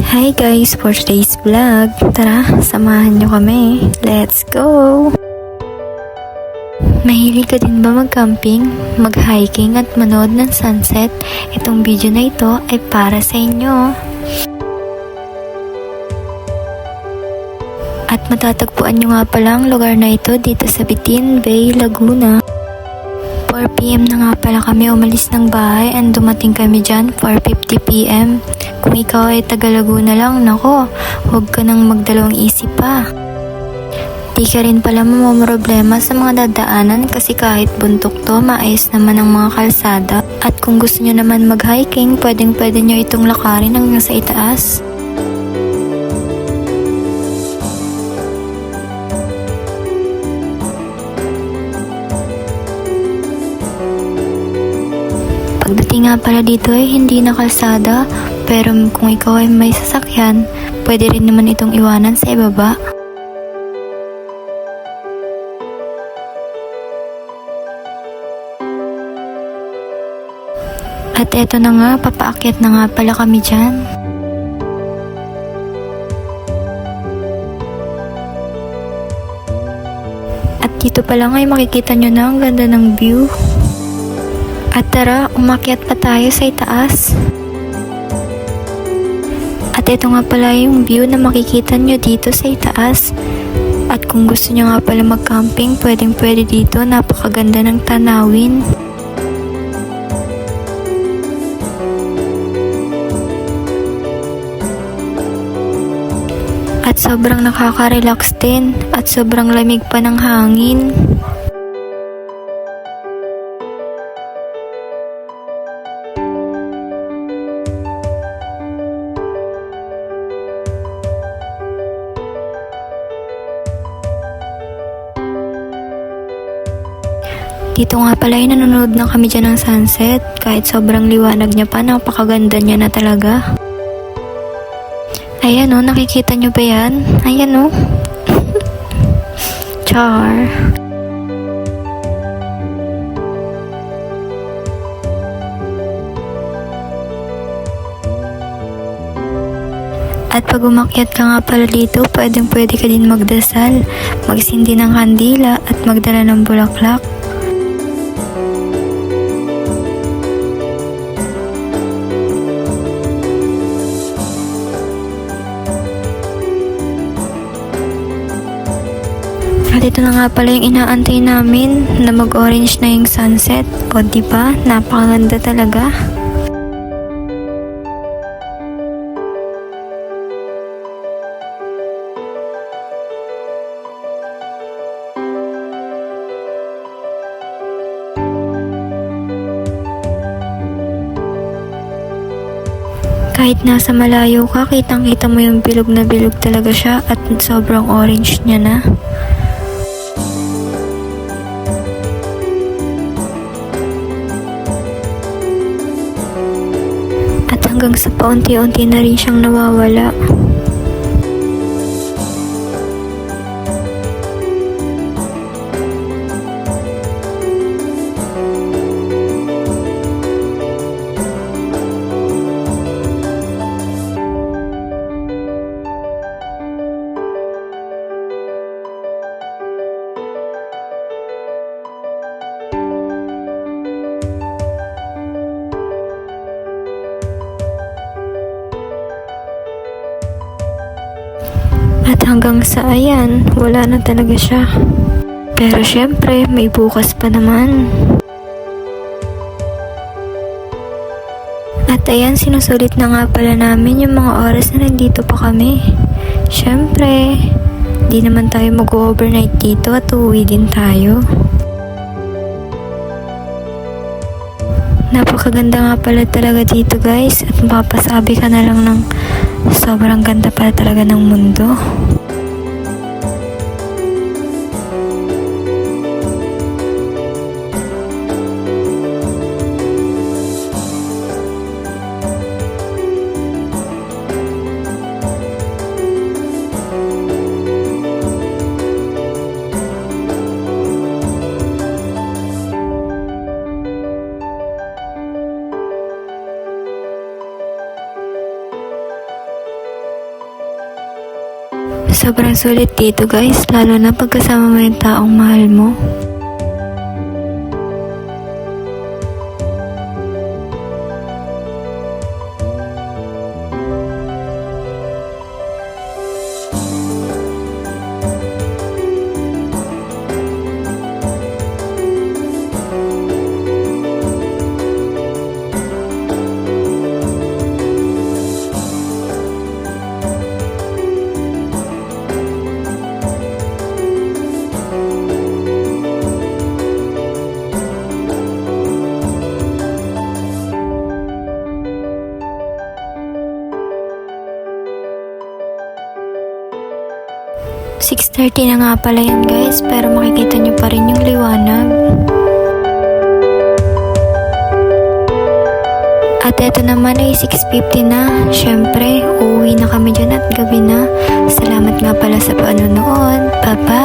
Hi guys, for today's vlog, tara, samahan nyo kami. Let's go! Mahilig ka din ba mag-camping, mag-hiking at manood ng sunset? Itong video na ito ay para sa inyo. At matatagpuan nyo nga pala ang lugar na ito dito sa Bitin Bay, Laguna. 4 PM na nga pala kami umalis ng bahay and dumating kami dyan 4:50 PM. Kung ikaw ay taga Laguna lang, nako, huwag ka nang magdalawang isip pa. Di ka rin pala mamamroblema sa mga dadaanan kasi kahit buntok to, maayos naman ang mga kalsada. At kung gusto nyo naman mag-hiking, pwede nyo itong lakarin hanggang sa itaas. Pagdating nga pala dito ay hindi na kalsada, pero kung ikaw ay may sasakyan, pwede rin naman itong iwanan sa ibaba. At eto na nga, papaakyat na nga pala kami dyan. At dito pala nga ay makikita nyo na ang ganda ng view. At tara, umakyat pa tayo sa itaas. At ito nga pala yung view na makikita nyo dito sa itaas. At kung gusto nyo nga pala mag-camping, pwede dito. Napakaganda ng tanawin. At sobrang nakaka-relax din. At sobrang lamig pa ng hangin. Dito nga pala ay nanonood na kami dyan ng sunset. Kahit sobrang liwanag niya pa, napakaganda niya na talaga. Ayan o, nakikita nyo ba yan? Ayan o. Char. At pag umakyat ka nga pala dito, pwede ka din magdasal, magsindi ng kandila at magdala ng bulaklak. At ito na nga pala yung inaantay namin na mag-orange na yung sunset. O diba? Napakaganda talaga. Kahit nasa malayo ka, kitang-kita mo yung bilog na bilog talaga siya at sobrang orange niya na. At hanggang sa paunti-unti na rin siyang nawawala. At hanggang sa ayan, wala na talaga siya. Pero syempre, may bukas pa naman. At ayan, sinusulit na nga pala namin yung mga oras na nandito pa kami. Syempre, di naman tayo mag-overnight dito at uuwi din tayo. Napakaganda nga pala talaga dito guys, at mapapasabi ka na lang ng sobrang ganda pala talaga ng mundo. Sobrang sulit dito guys, lalo na pagkasama mo yung taong mahal mo. "6:30 na nga pala yan guys, pero makikita nyo pa rin yung liwanag. At eto naman ay 6:50 na. Syempre, uuwi na kami dyan at gabi na. Salamat nga pala sa panonood. Bye-bye!